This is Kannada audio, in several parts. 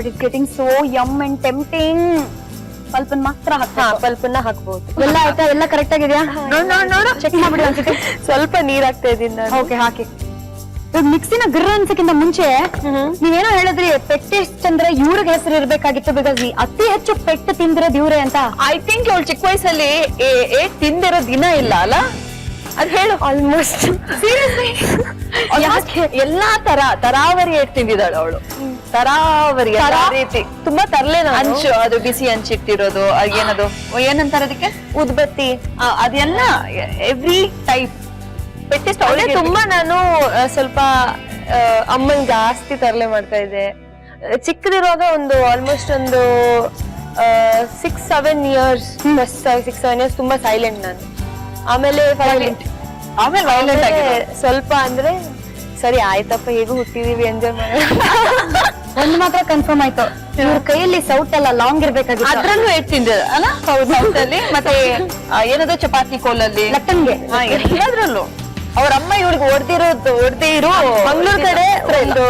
But it getting so yum and tempting. ಪಲ್ಪನ್ ಮಾತ್ರ ಪಲ್ಪನ್ನ ಹಾಕ್ಬಹುದು. ಎಲ್ಲ ಆಯ್ತಾ? ಎಲ್ಲ ಕರೆಕ್ಟ್ ಆಗಿದ್ಯಾ? ನೋಡು ಚೆಕ್ ಮಾಡ್ಬಿಡಿ ಒಂದ್ಸತಿ. ಸ್ವಲ್ಪ ನೀರ್ ಹಾಕ್ತಾ ಇದೀನಿ ನಾನು. ಓಕೆ, ಹಾಕಿ. ಇವಾಗ ಮಿಕ್ಸಿನ ಗ್ರ ಅನ್ಸಕ್ಕಿಂತ ಮುಂಚೆ ನೀವೇನೋ ಹೇಳಿದ್ರಿ ಪೆಟ್ಟೆಸ್ಟ್ ಅಂದ್ರೆ ಇವ್ರಿಗೆ ಹೆಸರು ಇರ್ಬೇಕಾಗಿತ್ತು, ಬಿಕಾಸ್ ಅತಿ ಹೆಚ್ಚು ಪೆಟ್ಟು ತಿಂದಿರೋದು ಇವ್ರೆ ಅಂತ. ಐ ಥಿಂಕ್ ಅವಳು ಚಿಕ್ಕ ವಯಸ್ಸಲ್ಲಿ ತಿಂದಿರೋ ದಿನ ಇಲ್ಲ ಅಲ್ಲ, ಅದ್ ಹೇಳು. ಆಲ್ಮೋಸ್ಟ್ ಸೀರಿಯಸ್ಲಿ ಎಲ್ಲಾ ತರಾವರಿ ಏಟ್ ತಿಂದಿದ್ದಾಳು ಅವಳು. ತರಾವರಿ ರೀತಿ ತುಂಬಾ ತರ್ಲೆ. ಹಂಚು, ಅದು ಬಿಸಿ ಹಂಚಿಟ್ಟಿರೋದು, ಏನದು ಏನಂತಾರ ಅದಕ್ಕೆ, ಉದ್ಬತ್ತಿ, ಅದೆಲ್ಲ ಎವ್ರಿ ಟೈಪ್ ಪೆಟ್ಟಿಸ್ಟ್ ಅವಳೆ. ತುಂಬಾ ನಾನು ಸ್ವಲ್ಪ ಅಮ್ಮನ್ ಜಾಸ್ತಿ ತರಲೆ ಮಾಡ್ತಾ ಇದ್ದೆ ಚಿಕ್ಕದಿರುವಾಗ. ಒಂದು ಆಲ್ಮೋಸ್ಟ್ ಒಂದು 6-7 years, 6-7 years ತುಂಬಾ ಸೈಲೆಂಟ್ ನಾನು. ಆಮೇಲೆ ವೈಲೆಂಟ್ ಆಗಿದೆ ಸ್ವಲ್ಪ. ಅಂದ್ರೆ ಸರಿ ಆಯ್ತಪ್ಪ, ಹೇಗೂ ಹುಟ್ಟಿದೀವಿ, ಎಂಜಾಯ್ ಮಾಡೋಣ. ಒಂದ್ ಮಾತ್ರ ಕನ್ಫರ್ಮ್ ಆಯ್ತು, ಇವ್ರ ಕೈಯಲ್ಲಿ ಸೌಟ್ ಎಲ್ಲ ಲಾಂಗ್ ಇರ್ಬೇಕಾಗಿತ್ತು. ಅದ್ರಲ್ಲೂ ಇಟ್ಟಿದ್ದೆ ಅಲ್ಲ? ಹೌದು, ಸೌಟಲ್ಲಿ. ಮತ್ತೆ ಏನದು ಚಪಾತಿ ಕೋಲಲ್ಲಿ, ಲಟ್ಟಂಗೆ, ಎಲ್ಲದ್ರಲ್ಲೂ ಅವ್ರ ಅಮ್ಮ ಇವ್ರಿಗೆ ಹೊಡ್ದೇ ಇರೋ. ಮಂಗ್ಳೂರ್ ಕಡೆ ಒಂದು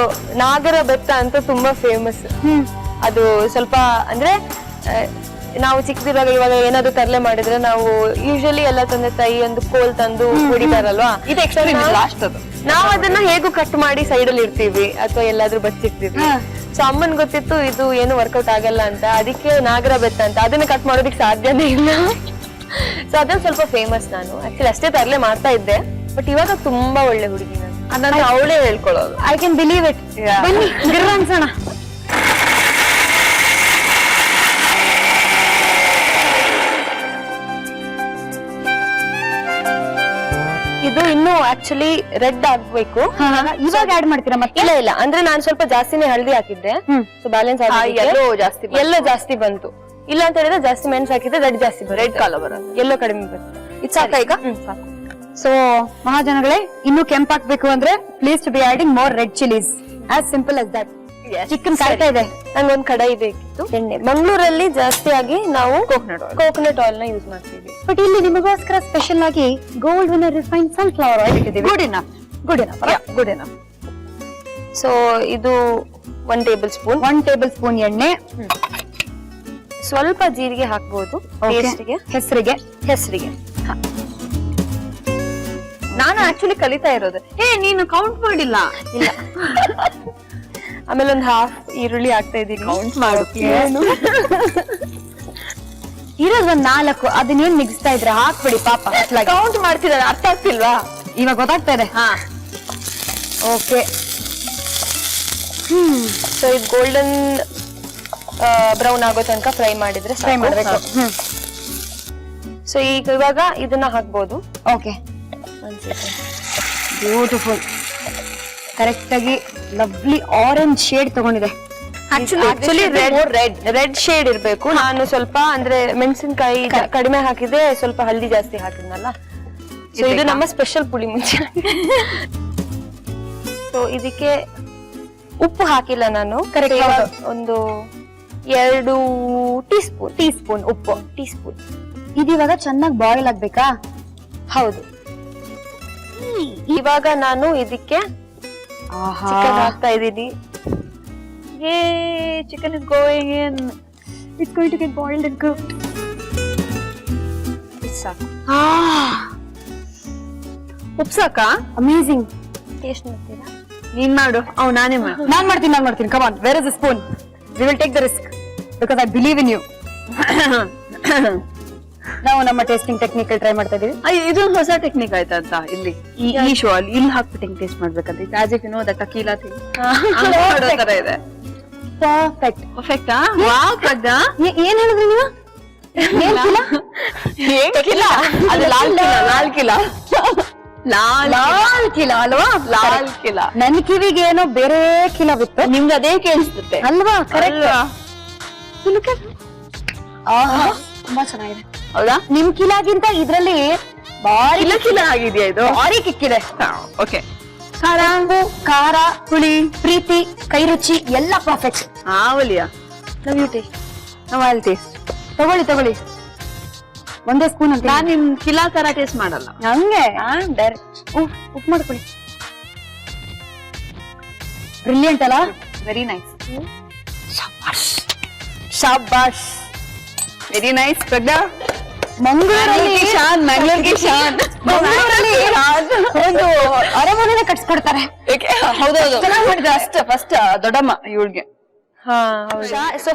ನಾಗರ ಬೆತ್ತ ಅಂತ ತುಂಬಾ ಫೇಮಸ್. ಅದು ಸ್ವಲ್ಪ ಅಂದ್ರೆ ನಾವು ಚಿಕ್ಕದಿರುವಾಗ ಇವಾಗ ಏನಾದ್ರು ತರಲೆ ಮಾಡಿದ್ರೆ ನಾವು ಯೂಶಲಿ ಎಲ್ಲ ತಂದೆ ತಾಯಿ ಒಂದು ಕೋಲ್ ತಂದು ಹೊಡಿತಾರಲ್ವಾ, ಇದು ಎಕ್ಸ್ಟ್ರಾ ಲಾಸ್ಟ್. ಅದು ನಾವ್ ಅದನ್ನ ಹೇಗೂ ಕಟ್ ಮಾಡಿ ಸೈಡ್ ಅಲ್ಲಿ ಇರ್ತೀವಿ ಅಥವಾ ಎಲ್ಲಾದ್ರೂ ಬಚ್ಚಿರ್ತೀವಿ. ಸೊ ಅಮ್ಮನ್ ಗೊತ್ತಿತ್ತು ಇದು ಏನು ವರ್ಕೌಟ್ ಆಗಲ್ಲ ಅಂತ, ಅದಕ್ಕೆ ನಾಗರ ಬೆತ್ತ ಅಂತ ಅದನ್ನ ಕಟ್ ಮಾಡೋದಿಕ್ ಸಾಧ್ಯನೇ ಇಲ್ಲ. ಸೊ ಅದನ್ನ ಸ್ವಲ್ಪ ಫೇಮಸ್. ನಾನು ಆಕ್ಚುಲಿ ಅಷ್ಟೇ ತರಲೆ ಮಾಡ್ತಾ ಇದ್ದೆ, ಬಟ್ ಇವಾಗ ತುಂಬಾ ಒಳ್ಳೆ ಹುಡುಗಿ ನಾನು. ಅದನ್ನ ಅವಳೇ ಹೇಳ್ಕೊಳ್ಳೋದು. I can believe it. ಬನ್ನಿ ಗಿರ್ರ ಅನ್ಸೋಣ. ಇದು ಇನ್ನು ಆಕ್ಚುಲಿ ರೆಡ್ ಆಗ್ಬೇಕು. ಇವಾಗ ಆಡ್ ಮಾಡ್ತೀರಾ ಮತ್ತೆ? ಇಲ್ಲ ಅಂದ್ರೆ ನಾನು ಸ್ವಲ್ಪ ಜಾಸ್ತಿನೇ ಹಳದಿ ಹಾಕಿದ್ದೆ, ಸೊ ಬ್ಯಾಲೆನ್ಸ್ ಎಲ್ಲೋ ಜಾಸ್ತಿ ಬಂತು. ಇಲ್ಲ ಅಂತ ಹೇಳಿದ್ರೆ ಜಾಸ್ತಿ ಮೆಣಸು ಹಾಕಿದ್ರೆ ರೆಡ್ ಜಾಸ್ತಿ ಬರುತ್ತೆ, ರೆಡ್ ಕಾಲ ಬರೋದು, ಎಲ್ಲೋ ಕಡಿಮೆ ಬರುತ್ತೆ. ಇದು ಸಾಕ ಈಗ? ಸಾಕು. ಸೊ ಮಹಾಜನಗಳೇ, ಇನ್ನು ಕೆಂಪಾಕ್ಬೇಕು ಅಂದ್ರೆ please to be adding more red chillies, as simple as that. Chicken ಕಾಯ್ತಾ ಇದೆ. ನಂಗೊಂದು ಕಡಾಯಿ ಬೇಕಿತ್ತು ಎಣ್ಣೆ. ಮಂಗಳೂರಲ್ಲಿ ಜಾಸ್ತಿ ಆಗಿ ನಾವು ಕೋಕೋನಟ್ ಆಯಿಲ್ ನ ಯೂಸ್ ಮಾಡ್ತೀವಿ. ಬಟ್ ಇಲ್ಲಿ ನಿಮಗೋಸ್ಕರ ಸ್ಪೆಷಲ್ ಆಗಿ Gold Winner refined sunflower oil ಇಟ್ಟಿದ್ದೀವಿ. Good enough. ಸೊ ಇದು 1 ಟೇಬಲ್ ಸ್ಪೂನ್ ಎಣ್ಣೆ. ಸ್ವಲ್ಪ ಜೀರಿಗೆ ಹಾಕ್ಬಹುದು ಹೆಸರಿಗೆ. ನಾನು ಆಕ್ಚುಲಿ ಕಲಿತಾ ಇರೋದು. ನೀನು ಕೌಂಟ್ ಮಾಡಿಲ್ಲ? ಇಲ್ಲ. ಆಮೇಲೆ ಒಂದು ಹಾಫ್ ಈರುಳ್ಳಿ ಹಾಕ್ತಾ ಇದ್ದೀನಿ. ಕೌಂಟ್ ಮಾಡೋಕೆ ಇರೋದ್ 4. ಅದನ್ನೇನ್ ಮಿಕ್ಸ್ತಾ ಇದ್ರೆ ಹಾಕ್ಬಿಡಿ ಪಾಪ. ಕೌಂಟ್ ಮಾಡ್ತಿದ್ದಾರೆ, ಅರ್ಥ ಆಗ್ತಿಲ್ವಾ? ಇವಾಗ ಗೊತ್ತಾಗ್ತಾ ಇದೆ. ಓಕೆ. ಸೊ ಇದು ಗೋಲ್ಡನ್ ಬ್ರೌನ್ ಆಗೋ ತನಕ ಫ್ರೈ ಮಾಡ್ಬೇಕು. ಸೊ ಇವಾಗ ಇದನ್ನ ಹಾಕ್ಬೋದು. Okay, beautiful. ಕರೆಕ್ಟ್ ಆಗಿ ಲವ್ಲಿ ಆರೆಂಜ್ ಶೇಡ್ ತಗೊಂಡಿದೆ. ಆಕ್ಚುಲಿ ರೆಡ್ ಶೇಡ್ ಇರ್ಬೇಕು. ನಾನು ಸ್ವಲ್ಪ ಅಂದ್ರೆ ಮೆಣಸಿನಕಾಯಿ ಕಡಿಮೆ ಹಾಕಿದೆ, ಸ್ವಲ್ಪ ಹಳದಿ ಜಾಸ್ತಿ ಹಾಕಿದ್ನಲ್ಲ. ಸೊ ಇದು ನಮ್ಮ ಸ್ಪೆಷಲ್ ಪುಳಿ ಮುಂಚೆ. ಸೊ ಇದಕ್ಕೆ ಉಪ್ಪು ಹಾಕಿಲ್ಲ ನಾನು. ಕರೆಕ್ಟ್ ಒಂದು 2 ಟೀಸ್ಪೂನ್ ಉಪ್ಪು. ಇದಿವಾಗ ಚೆನ್ನಾಗಿ ಬಾಯ್ಲ್ ಆಗ್ಬೇಕಾ? ಹೌದು. ಇವಾಗ ನಾನು ಇದಕ್ಕೆ ಚಿಕನ್ ಹಾಕ್ತಾ ಇದ್ದೀನಿ. Chicken is going in. It's going to get boiled and cooked. ಉಪ್ಪು ಸಾಕಾ? ಅಮೇಜಿಂಗ್. ಟೇಸ್ಟ್ ಮಾಡ್ತೀರಾ? ನೀನ್ ಮಾಡು. ನಾನ್ ಮಾಡ್ತೀನಿ. Come on, where is the spoon? We will take the risk because I believe in you. ನಾವು ನಮ್ಮ ಟೇಸ್ಟಿಂಗ್ ಟೆಕ್ನಿಕ್ ಟ್ರೈ ಮಾಡ್ತಾ ಇದೀವಿ. ಇದು ಹೊಸ ಟೆಕ್ನಿಕ್ ಆಯ್ತಾ ಅಂತ ಇಲ್ಲಿ ಈ ಶೋ ಅಲ್ಲಿ ಇಲ್ಲಿ ಹಾಕ್ಬಿಟ್ಟು ಹೆಂಗ್ ಟೇಸ್ಟ್ ಮಾಡ್ಬೇಕಂತ. As if you know that tequila thing. ಇದೆ. ಪರ್ಫೆಕ್ಟ್. ವಾವ್ ಪ್ರಜ್ಞಾ, ಏನ್ ಹೇಳಿದ್ರಿ ನೀವು? ಅದು ಲಾಲ್ ಕಿಲಾ ಅಲ್ವಾ? ಲಾಲ್ ಕಿಲಾ. ನನ್ ಕಿವಿಗೆ ಏನೋ ಬೇರೆ ಕಿಲಾ ಬಿತ್ತು, ನಿಮ್ಗೆ ಅದೇ ಕೇಳಿಸುತ್ತೆ ಅಲ್ವಾ? ಕರೆಕ್ಟ್. ತುಂಬಾ ಚೆನ್ನಾಗಿದೆ. ಹೌದಾ? ನಿಮ್ ಕಿಲಾಗಿಂತ ಇದ್ರಲ್ಲಿ ಭಾರಿ ಕಿಲಾ ಆಗಿದೆಯಾ? ಇದು ಭಾರಿ ಕಿಕ್ಕಿದೆ. ಓಕೆ. ಖಾರ, ಹುಳಿ, ಪ್ರೀತಿ, ಕೈ ರುಚಿ ಎಲ್ಲ ಪರ್ಫೆಕ್ಟ್. ಒಲಿಯಾ, now you taste. Now I'll taste. ತಗೊಳ್ಳಿ. ಒಂದೇ ಸ್ಪೂನ್ ಅಂತ. ನಾನ್ ನಿಮ್ ಕಿಲಾ ತರ ಟೇಸ್ಟ್ ಮಾಡಲ್ಲ, ಹಂಗೆ ಡೈರೆಕ್ಟ್. ಉಪ್ಪು ಮಾಡ್ಕೊಳ್ಳಿ. ಬ್ರಿಲಿಯಂಟ್ ಅಲ್ಲ? Very nice. ಶಾಬಾಷ್, ವೆರಿ ನೈಸ್ ಪ್ರಜ್ಞಾ. ಮಂಗಳೂರಲ್ಲಿ ಮಂಗಳೂರಿಗೆ ಶಾನ್. ಒಂದು ಅರಮನೆ ಕಟ್ಸ್ಕೊಡ್ತಾರೆ. ಹೌದೌದು, ಚೆನ್ನಾಗಿ ಮಾಡಿದೆ ಅಷ್ಟೇ ಫಸ್ಟ್ ದೊಡ್ಡಮ್ಮ ಇವಳಿಗೆ. ಹಾ ಸೊ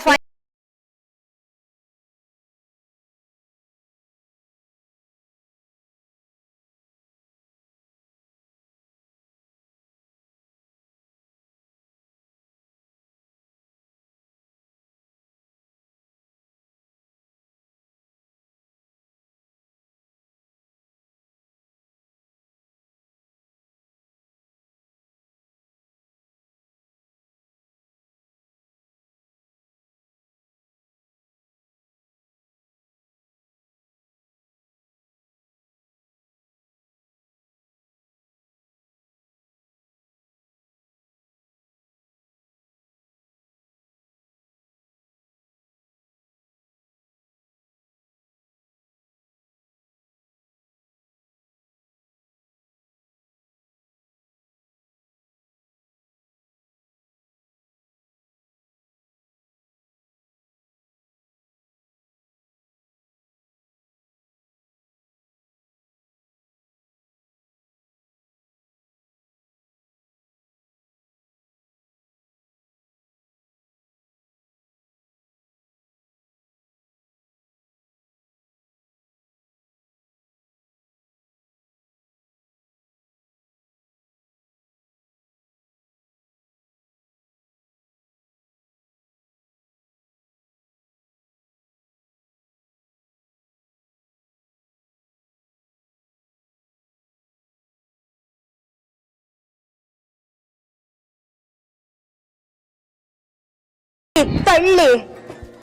ತಳ್ಳಿ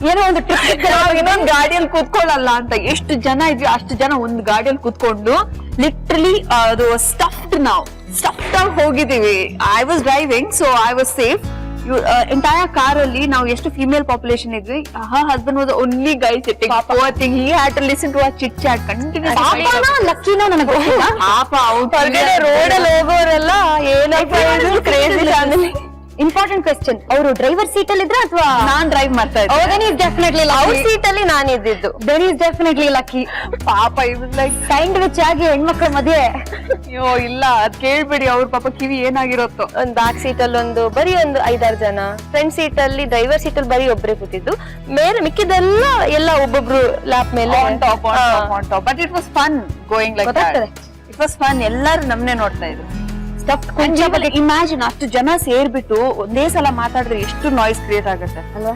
ಏನೋ ಒಂದು ಇನ್ನೊಂದು ಗಾಡಿಯಲ್ಲಿ ಕೂತ್ಕೊಳ್ಳಲ್ಲ ಅಂತ ಎಷ್ಟು ಜನ ಇದ್ವಿ ಅಷ್ಟು ಜನ ಒಂದು ಗಾಡಿಯಲ್ಲಿ ಕೂತ್ಕೊಂಡು ಲಿಟ್ರಲಿ ಅದು ಸ್ಟಫ್ಡ್ ಆಗಿ ಹೋಗಿದೀವಿ. I was driving so I was safe. Entire car ಅಲ್ಲಿ ನಾವು ಎಷ್ಟು ಫಿಮೇಲ್ ಪಾಪ್ಯುಲೇಷನ್ ಇದ್ವಿ. Her husband was only guy sitting. Poor thing, he had to listen to our chit chat continues. ಲಕ್ಕಿನೋ ನನಗೆ ಗೊತ್ತಿಲ್ಲ. ಪಾಪ ಹೊರಗಡೆ ರೋಡ್ ಅಲ್ಲಿ ಹೋಗೋರೆಲ್ಲ ಏನಪ್ಪ ಕ್ರೇಜಿ ಫ್ಯಾಮಿಲಿ. ಇಂಪಾರ್ಟೆಂಟ್ ಕ್ವೆಶ್ಚನ್, ಅವರು ಡ್ರೈವರ್ ಸೀಟ್ ಅಲ್ಲಿ ಇದ್ರ ಅಥವಾ ನಾನ್ ಡ್ರೈವ್ ಮಾಡ್ತಾ ಇದ್ದೆ. ದೆನ್ ಈಸ್ ಡೆಫಿನೆಟ್ಲಿ ಅವ್ರ ಸೀಟ್ ಅಲ್ಲಿ ನಾನು ಇದ್ದಿದ್ದು. Then is definitely lucky. ಪಾಪ ಇದು ಲೈಕ್ ಸ್ಯಾಂಡ್ವಿಚ್ ಆಗಿ ಹೆಣ್ಮಕ್ಳ ಮಧ್ಯೆ. ಅಯ್ಯೋ ಇಲ್ಲ, ಅದ್ ಕೇಳ್ಬೇಡಿ, ಅವ್ರ ಪಾಪ ಕಿವಿ ಏನಾಗಿರುತ್ತೋ. ಒಂದ್ ಬ್ಯಾಕ್ ಸೀಟ್ ಅಲ್ಲಿ ಬರೀ ಒಂದು 5-6 ಜನ, ಫ್ರಂಟ್ ಸೀಟ್ ಅಲ್ಲಿ ಡ್ರೈವರ್ ಸೀಟ್ ಅಲ್ಲಿ ಬರೀ ಒಬ್ಬರೇ ಕೂತಿದ್ದು, ಮೇಲೆ ಮಿಕ್ಕಿದೆಲ್ಲ ಎಲ್ಲ ಒಬ್ಬೊಬ್ರು ಲ್ಯಾಪ್ ಮೇಲೆ. But it was fun going like that. It was fun. ಎಲ್ಲರೂ ನಮ್ನೆ ನೋಡ್ತಾ ಇದ್ರು. ಇಮ್ಯಾಜಿನ್ ಅಷ್ಟು ಜನ ಸೇರ್ಬಿಟ್ಟು ಒಂದೇ ಸಲ ಮಾತಾಡಿದ್ರೆ ಎಷ್ಟು ನಾಯ್ಸ್ ಕ್ರಿಯೇಟ್ ಆಗುತ್ತೆ ಅಲ್ವಾ?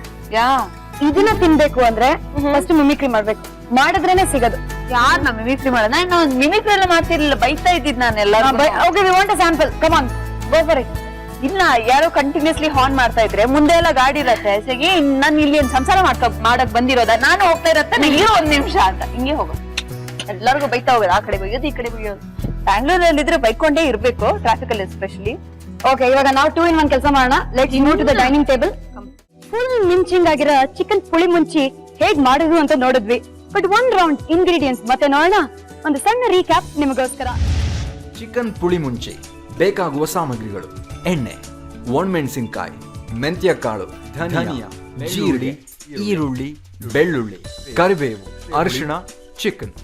ಇದನ್ನ ತಿನ್ಬೇಕು ಅಂದ್ರೆ ಫಸ್ಟ್ ಮಿಮಿಕ್ರಿ ಮಾಡ್ಬೇಕು, ಮಾಡಿದ್ರೇನೆ ಸಿಗೋದು. ಯಾರ್ ನಾ ಮಿಮಿಕ್ರಿ ಮಾಡೋದು? ನಾನು ಮಿಮಿಕ್ರಿ ಎಲ್ಲ ಮಾಡ್ತಿರ್ಲಿಲ್ಲ, ಬೈತಾ ಇದ್ದಿದ್ ನಾನು ಎಲ್ಲ. Okay, we want a sample, come on, go for it. ಇಲ್ಲ, ಯಾರೋ ಕಂಟಿನ್ಯೂಸ್ಲಿ ಹಾರ್ನ್ ಮಾಡ್ತಾ ಇದ್ರೆ ಮುಂದೆ ಎಲ್ಲ ಗಾಡಿ ಇರತ್ತೆ. ನಾನು ಇಲ್ಲಿ ಒಂದು ಸಂಸಾರ ಮಾಡಕ್ ಬಂದಿರೋದ, ನಾನು ಹೋಗ್ತಾ ಇರತ್ತೆ, ಇರೋ 1 ನಿಮಿಷ ಅಂತ ಹಿಂಗೆ ಹೋಗೋದು. ಎಲ್ಲರಿಗೂ ಬೈತಾ ಹೋಗೋದು, ಆ ಕಡೆ ಬೈಯೋದು ಈ ಕಡೆ ಬೈಯೋದು. ಬ್ಯಾಂಗ್ಳೂರಲ್ಲಿ ಇದ್ರೆ ಬೈಕೊಂಡೇ ಇರ್ಬೇಕು, ಟ್ರಾಫಿಕ್ ಅಲ್ಲಿ ಎಸ್ಪೆಷಲಿ. ಓಕೆ, ಇವಾಗ ನಾವು 2 in 1 ಕೆಲಸ ಮಾಡೋಣ. Let's move to the dining table. Full ಮಿಂಚಿಂಗ್ ಆಗಿರೋ ಚಿಕನ್ ಪುಳಿ ಮುಂಚಿ ಹೇಗ್ ಮಾಡಿದ್ವು ಅಂತ ನೋಡಿದ್ವಿ. ಬಟ್ 1 ರೌಂಡ್ ಇಂಗ್ರೀಡಿಯೆಂಟ್ಸ್ ಮತ್ತೆ ನೋಡೋಣ. ಒಂದು ಸಣ್ಣ ರೀಕ್ಯಾಪ್ ನಿಮಗೋಸ್ಕರ. ಚಿಕನ್ ಪುಳಿ ಮುಂಚಿ ಬೇಕಾಗುವ ಸಾಮಗ್ರಿಗಳು: ಎಣ್ಣೆ, ಒಣಮೆಣಸಿನಕಾಯಿ, ಮೆಂತ್ಯ ಕಾಳು, ಧನಿಯಾ, ಜೀರಿಗೆ, ಈರುಳ್ಳಿ, ಬೆಳ್ಳುಳ್ಳಿ, ಕರಿಬೇವು, ಅರಿಶಿಣ, ಚಿಕನ್.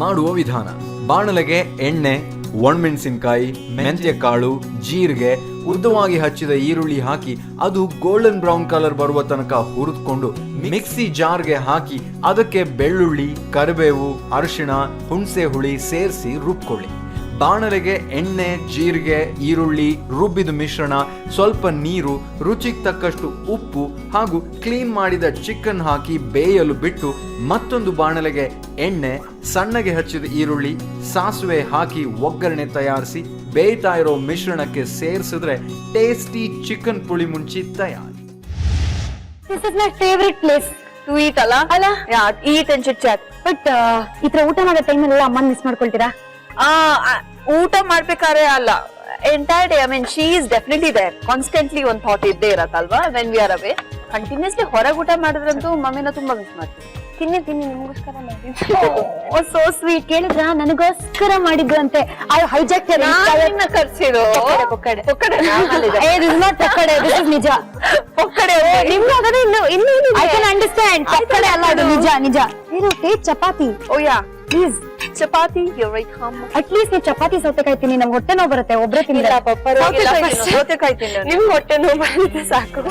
ಮಾಡುವ ವಿಧಾನ: ಬಾಣಲೆಗೆ ಎಣ್ಣೆ, ಒಣಮೆಣಸಿನಕಾಯಿ, ಮೆಂತ್ಯ ಕಾಳು, ಜೀರಿಗೆ, ಉದ್ದವಾಗಿ ಹಚ್ಚಿದ ಈರುಳ್ಳಿ ಹಾಕಿ ಅದು ಗೋಲ್ಡನ್ ಬ್ರೌನ್ ಕಲರ್ ಬರುವ ತನಕ ಹುರಿದುಕೊಂಡು ಮಿಕ್ಸಿ ಜಾರ್ಗೆ ಹಾಕಿ ಅದಕ್ಕೆ ಬೆಳ್ಳುಳ್ಳಿ, ಕರಿಬೇವು, ಅರಿಶಿಣ, ಹುಣಸೆ ಹುಳಿ ಸೇರಿಸಿ ರುಬ್ಕೊಳ್ಳಿ. ಬಾಣಲೆಗೆ ಎಣ್ಣೆ, ಜೀರಿಗೆ, ಈರುಳ್ಳಿ, ರುಬ್ಬಿದ ಮಿಶ್ರಣ, ಸ್ವಲ್ಪ ನೀರು, ರುಚಿಗೆ ತಕ್ಕಷ್ಟು ಉಪ್ಪು ಹಾಗೂ ಕ್ಲೀನ್ ಮಾಡಿದ ಚಿಕನ್ ಹಾಕಿ ಬೇಯಲು ಬಿಟ್ಟು ಮತ್ತೊಂದು ಬಾಣಲೆಗೆ ಎಣ್ಣೆ, ಸಣ್ಣಗೆ ಹಚ್ಚಿದ ಈರುಳ್ಳಿ, ಸಾಸಿವೆ ಹಾಕಿ ಒಗ್ಗರಣೆ ತಯಾರಿಸಿ ಬೇಯ್ತಾ ಇರೋ ಮಿಶ್ರಣಕ್ಕೆ ಸೇರಿಸಿದ್ರೆ ಟೇಸ್ಟಿ ಚಿಕನ್ ಪುಳಿ ಮುಂಚಿ ತಯಾರಿ. This is my favorite place to eat ಅಲ್ಲ? Eat and chit chat. But ಈ ತರ ಊಟ ಮಾಡೋ ಟೈಮಲ್ಲಿ ಅಮ್ಮನ್ ಮಿಸ್ ಮಾಡ್ಕೊಳ್ತೀರಾ? ಊಟ ಮಾಡ್ಬೇಕಾದ್ರೆ ಅಲ್ಲ, entire day. I mean she is definitely there. Constantly ಒಂದ್ ಥಾಟ್ ಇದ್ದೇ ಇರತ್ತಲ್ವಾ when we are away. Continuously ಹೊರಗೆ ಊಟ ಮಾಡಿದ್ರಂತೂ ಮಮ್ಮಿನ ತುಂಬಾ ಮಿಸ್ ಮಾಡ್ತೀವಿ. ತಿನ್ನಿ ನಿಮ್ಗೋಸ್ಕರ ಮಾಡಿದ್ದು. So sweet. ಕೇಳಿದ್ರ ನನಗೋಸ್ಕರ ಮಾಡಿದ್ದು ಅಂತೆ. ಐ ಹೈಜಾಕ್ ಕರ್ಸಿರೋ ಪೊಕ್ಕಡೆ ದಿಸ್ ಇಸ್ ನಾಟ್ ಪೊಕ್ಕಡೆ, ದಿಸ್ ಇಸ್ ನಿಜ. ಪೊಕ್ಕಡೆ ನಿಮ್ಗಾದ್ರೆ ಇನ್ನು ಐ ಕ್ಯಾನ್ ಅಂಡರ್ಸ್ಟ್ಯಾಂಡ್. ಪೊಕ್ಕಡೆ ಅಲ್ಲ ಅದು, ನಿಜ. ಏನು ಟೇಸ್ಟ್ ಚಪಾತಿ. Oh yeah please chapati at least ನೀವು ಚಪಾತಿ ಸೌತೆಕಾಯಿ ತಿನ್ನಿ, ನಮ್ಗೆ ಹೊಟ್ಟೆ ನೋವು ಬರುತ್ತೆ ಒಬ್ರೇ ತಿಂದ್ರೆ. ನಿಮ್ಗೆ ಹೊಟ್ಟೆ ನೋವು ಬರುತ್ತೆ ಸಾಕು.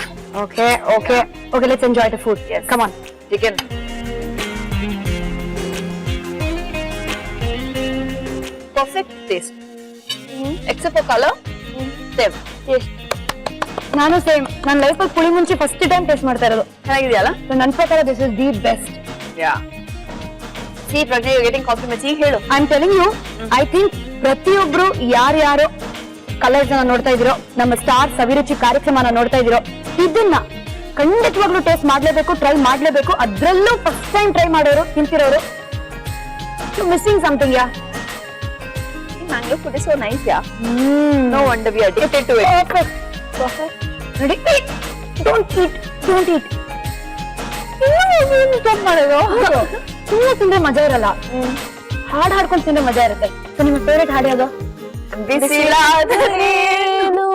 Okay, let's enjoy the food. Yes. Come on. Chicken. Perfect taste. Except for color, same. Taste. ನಾನು ಸೇಮ್. ನನ್ನ ಲೈಫಲ್ಲಿ puli munchi first time taste ಮಾಡ್ತಾ ಇರೋದು. ಚೆನ್ನಾಗಿದೆಯಲ್ಲ? ನನ್ನ ಪ್ರಕಾರ this is the best. Yeah. See, Pragya, you're getting compliments. ಈಗ ಹೇಳು. I am telling you, I think ಪ್ರತಿಯೊಬ್ರು ಯಾರ್ಯಾರು ಕಲರ್ಸ್ ಅನ್ನ ನೋಡ್ತಾ ಇದಿರೋ, ನಮ್ಮ ಸ್ಟಾರ್ ಸವಿರುಚಿ ಕಾರ್ಯಕ್ರಮನ ನೋಡ್ತಾ ಇದಿರೋ, ಇದನ್ನ ಖಂಡಿತವಾಗ್ಲೂ ಟೇಸ್ಟ್ ಮಾಡ್ಲೇಬೇಕು, ಟ್ರೈ ಮಾಡ್ಲೇಬೇಕು. ಅದ್ರಲ್ಲೂ ಫಸ್ಟ್ ಟೈಮ್ ಟ್ರೈ ಮಾಡೋರು, ತಿಂತಿರೋರು, missing something. Yeah Mango food is so nice, yeah. No wonder we are addicted to it. Perfect. Ready? Don't eat. Stop ಮಾಡೋದು. ಸುಮ್ಮನೆ ತಿಂದ್ರೆ ಮಜಾ ಇರಲ್ಲ, ಹಾಡ್ ಹಾಡ್ಕೊಂಡು ತಿಂದ್ರೆ ಮಜಾ ಇರುತ್ತೆ. ಸೊ ನಿಮ್ಮ ಫೇವ್ರೆಟ್ ಹಾಡು ಯಾವುದು? ಬಿಸಿಲಾದರೇನು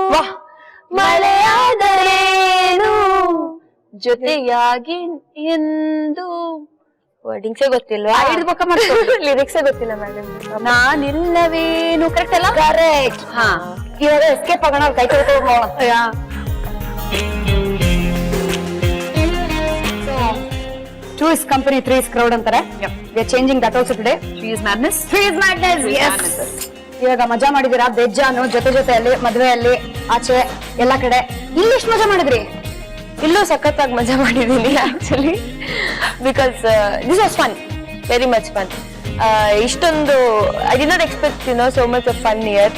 ಮಳೆಯಾದರೇನು ಜೊತೆಯಾಗಿ ಎಂದು. ವರ್ಡಿಂಗ್ಸೇ ಗೊತ್ತಿಲ್ವಾ? ಪಕ್ಕ ಮಾಡ್ಕೊ. ಲಿರಿಕ್ಸೇ ಗೊತ್ತಿಲ್ಲ ಮೇಡಮ್. ನಾನಿಲ್ಲವೇನು. ಕರೆಕ್ಟ್ ಅಲ್ಲ? ಕರೆಕ್ಟ್. ಹಾ, ಇವಾಗ ಎಸ್ಕೇಪ್ ಆಗೋಣ, ಕೈ ತೊಳ್ಕೊಂಡು Two is company, three is crowd ಅಂತಾರೆ. We are changing that also today. Three is madness. Yes. ಇವಾಗ ಮಜಾ ಮಾಡಿದಿರಾ ಬೆಜ್ಜಾನು ಜೊತೆಯಲ್ಲಿ ಮದುವೆಯಲ್ಲಿ ಆಚೆ ಎಲ್ಲಾ ಕಡೆ. ಇಲ್ಲಿ ಎಷ್ಟು ಮಜಾ ಮಾಡಿದ್ರಿ? ಇಲ್ಲೂ ಸಖತ್ತಾಗಿ ಮಜಾ ಮಾಡಿದೀನಿ actually, because this was fun, very much fun. ಇಷ್ಟೊಂದು I did not expect so much of fun here.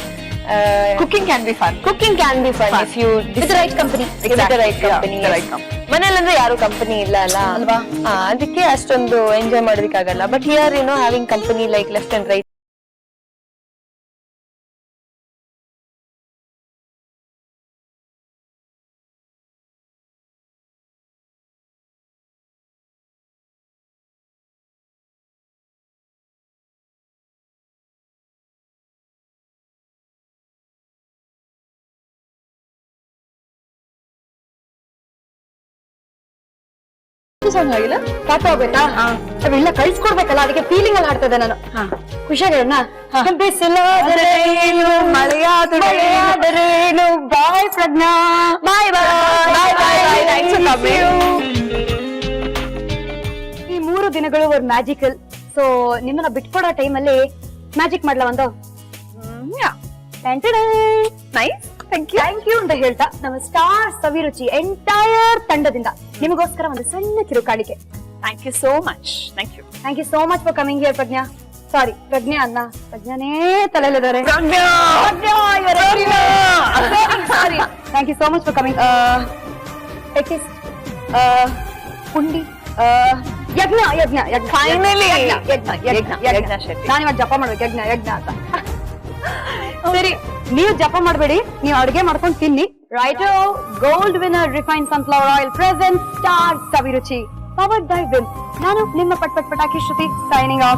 Cooking can be fun if you with the right company. with the right company. ಮನೇಲಂದ್ರೆ ಯಾರು ಕಂಪನಿ ಇಲ್ಲ ಅಲ್ಲ ಅಲ್ವಾ? ಅದಕ್ಕೆ ಅಷ್ಟೊಂದು ಎಂಜಾಯ್ ಮಾಡೋದಕ್ಕಾಗಲ್ಲ. But here having company like left and right. ಪಾಪ ಹೋಗ್ಬೇಕಾ? ಅವೆಲ್ಲ ಕಳ್ಸ್ಕೊಡ್ಬೇಕಲ್ಲ, ಅದಕ್ಕೆ ಫೀಲಿಂಗ್ ಅಲ್ಲಿ ಆಡ್ತದೆ ನಾನು. ಖುಷಿಯಾಗಿರೋಣ. ಬಿಸಿಲಾದರೇನು ಮಳೆಯಾದರೇನು. ಬಾಯ್ ಪ್ರಜ್ಞಾ. ಬಾಯ್. ಈ 3 ದಿನಗಳು ಒಂದು ಮ್ಯಾಜಿಕಲ್. ಸೊ ನಿಮ್ಮನ್ನ ಬಿಟ್ಕೊಡೋ ಟೈಮಲ್ಲಿ ಮ್ಯಾಜಿಕ್ ಮಾಡ್ಲಾ ಒಂದು? ನೈಸ್. ಥ್ಯಾಂಕ್ ಯು ಅಂತ ಹೇಳ್ತಾ ನಮ್ಮ ಸ್ಟಾರ್ ಸವಿರುಚಿ ಎಂಟೈರ್ ತಂಡದಿಂದ ನಿಮಗೋಸ್ಕರ ಒಂದು ಸಣ್ಣ ಕಿರುಕಾಣಿಕೆ. Thank you so much. Thank you so much for coming here. Pragya, sorry Pragya ಅನ್ನ, ಪ್ರಜ್ಞಾನೇ ತಲೆಯಲ್ಲಿದ್ದಾರೆ. Sorry. Thank you so much for coming. ಪುಂಡಿ ಯಜ್ಞ. Finally. ಯಜ್ಞ ಶೆಟ್ಟಿ. ನಾನಿವಾಗ ಜಪ ಮಾಡ್ಬೇಕು ಯಜ್ಞ ಅಂತ. ಸರಿ, ನೀವು ಜಪ ಮಾಡಬೇಡಿ, ನೀವು ಅಡುಗೆ ಮಾಡ್ಕೊಂಡು ತಿನ್ನಿ. Right. Gold Winner refined sunflower oil present star Saviruchi powered by Vim. ನಾನು ನಿಮ್ಮ ಪಟಾಕಿ ಶ್ರುತಿ, ಸೈನಿಂಗ್ ಆಫ್.